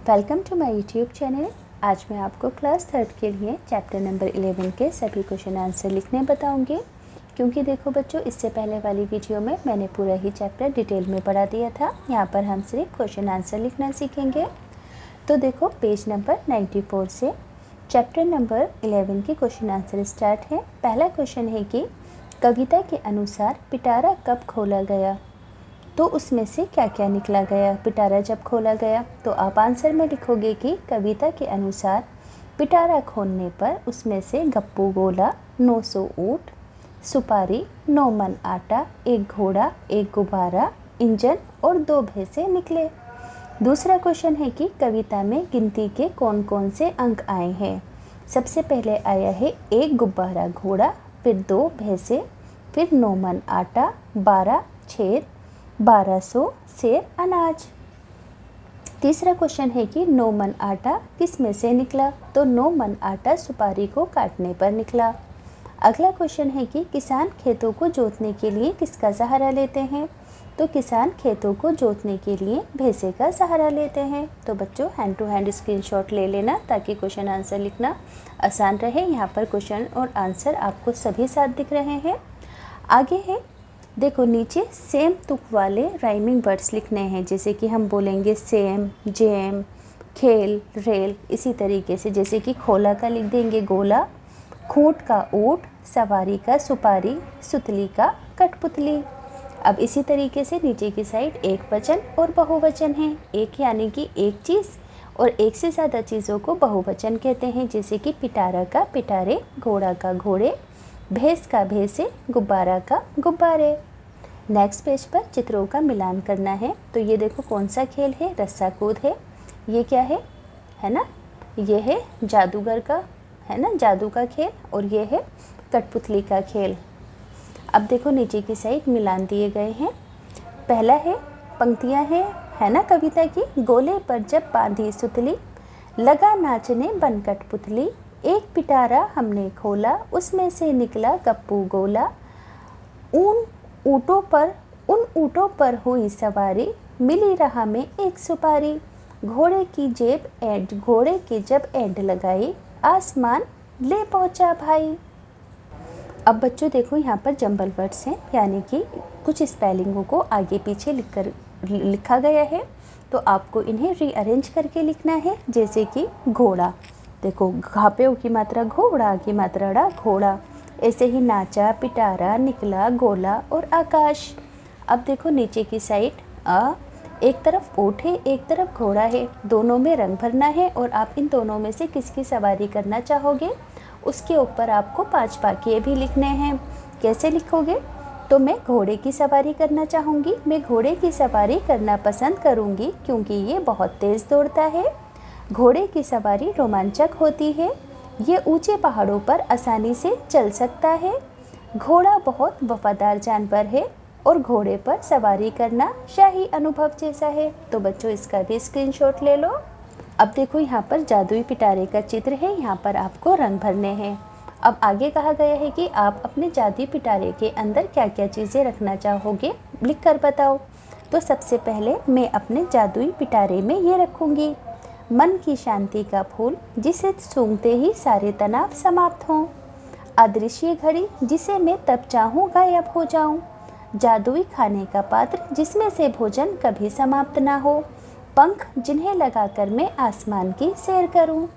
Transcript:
Welcome to my YouTube channel. आज मैं आपको क्लास 3 के लिए चैप्टर नंबर 11 के सभी क्वेश्चन आंसर लिखने बताऊंगी। क्योंकि देखो बच्चों, इससे पहले वाली वीडियो में मैंने पूरा ही चैप्टर डिटेल में पढ़ा दिया था। यहाँ पर हम सिर्फ क्वेश्चन आंसर लिखना सीखेंगे। तो देखो पेज नंबर 94 से चैप्टर नंबर 11 के क्वेश्चन आंसर स्टार्ट है। पहला क्वेश्चन है कि कविता के अनुसार पिटारा कब खोला गया, तो उसमें से क्या क्या निकला गया। पिटारा जब खोला गया तो आप आंसर में लिखोगे कि कविता के अनुसार पिटारा खोलने पर उसमें से गप्पू गोला, 900 ऊँट, सुपारी, 9 मन आटा, 1 घोड़ा, 1 गुब्बारा, इंजन और 2 भैंसे निकले। दूसरा क्वेश्चन है कि कविता में गिनती के कौन कौन से अंक आए हैं। सबसे पहले आया है 1 गुब्बारा घोड़ा, फिर 2 भैंसे, फिर 9 मन आटा, 12 छेद, 1200 सेर अनाज। तीसरा क्वेश्चन है कि 9 मन आटा किस में से निकला, तो 9 मन आटा सुपारी को काटने पर निकला। अगला क्वेश्चन है कि किसान खेतों को जोतने के लिए किसका सहारा लेते हैं, तो किसान खेतों को जोतने के लिए भैंसे का सहारा लेते हैं। तो बच्चों हैंड टू हैंड स्क्रीनशॉट ले लेना ताकि क्वेश्चन आंसर लिखना आसान रहे। यहाँ पर क्वेश्चन और आंसर आपको सभी साथ दिख रहे हैं। आगे है देखो, नीचे सेम तुक वाले राइमिंग वर्ड्स लिखने हैं। जैसे कि हम बोलेंगे सेम, जेम, खेल, रेल। इसी तरीके से जैसे कि खोला का लिख देंगे गोला, खूंट का ऊँट, सवारी का सुपारी, सुतली का कठपुतली। अब इसी तरीके से नीचे की साइड एक वचन और बहुवचन है। एक यानी कि एक चीज़ और एक से ज़्यादा चीज़ों को बहुवचन कहते हैं। जैसे कि पिटारा का पिटारे, घोड़ा का घोड़े, भैंस का भैंसे, गुब्बारा का गुब्बारे। नेक्स्ट पेज पर चित्रों का मिलान करना है। तो ये देखो कौन सा खेल है, रस्सा कूद है। ये क्या है ना, ये है जादूगर का, है ना, जादू का खेल। और ये है कठपुतली का खेल। अब देखो नीचे की साइड मिलान दिए गए हैं। पहला है, पंक्तियां हैं, है ना, कविता की। गोले पर जब बांधी सुतली, लगा नाचने बन कठपुतली, एक पिटारा हमने खोला, उसमें से निकला गप्पू गोला, उन ऊँटों पर हुई सवारी, मिली राह में एक सुपारी, घोड़े की जब एंड लगाई, आसमान ले पहुँचा भाई। अब बच्चों देखो यहाँ पर जंबल वर्ड्स हैं, यानी कि कुछ स्पेलिंगों को आगे पीछे लिखा गया है। तो आपको इन्हें रीअरेंज करके लिखना है। जैसे कि घोड़ा, देखो घा पे ऊ की मात्रा घोड़ा की मात्रा ड़ा, घोड़ा। ऐसे ही नाचा, पिटारा, निकला, गोला और आकाश। अब देखो नीचे की साइड एक तरफ ऊँट है, एक तरफ घोड़ा है। दोनों में रंग भरना है और आप इन दोनों में से किसकी सवारी करना चाहोगे, उसके ऊपर आपको 5 वाक्य भी लिखने हैं। कैसे लिखोगे, तो मैं घोड़े की सवारी करना चाहूँगी। मैं घोड़े की सवारी करना पसंद करूँगी क्योंकि ये बहुत तेज़ दौड़ता है। घोड़े की सवारी रोमांचक होती है। ये ऊंचे पहाड़ों पर आसानी से चल सकता है। घोड़ा बहुत वफादार जानवर है और घोड़े पर सवारी करना शाही अनुभव जैसा है। तो बच्चों इसका भी स्क्रीनशॉट ले लो। अब देखो यहाँ पर जादुई पिटारे का चित्र है, यहाँ पर आपको रंग भरने हैं। अब आगे कहा गया है कि आप अपने जादुई पिटारे के अंदर क्या क्या चीज़ें रखना चाहोगे, लिख कर बताओ। तो सबसे पहले मैं अपने जादुई पिटारे में ये रखूँगी, मन की शांति का फूल, जिसे सूंघते ही सारे तनाव समाप्त हों। अदृश्य घड़ी, जिसे मैं तब चाहूँ गायब हो जाऊँ। जादुई खाने का पात्र, जिसमें से भोजन कभी समाप्त ना हो। पंख, जिन्हें लगाकर मैं आसमान की सैर करूँ।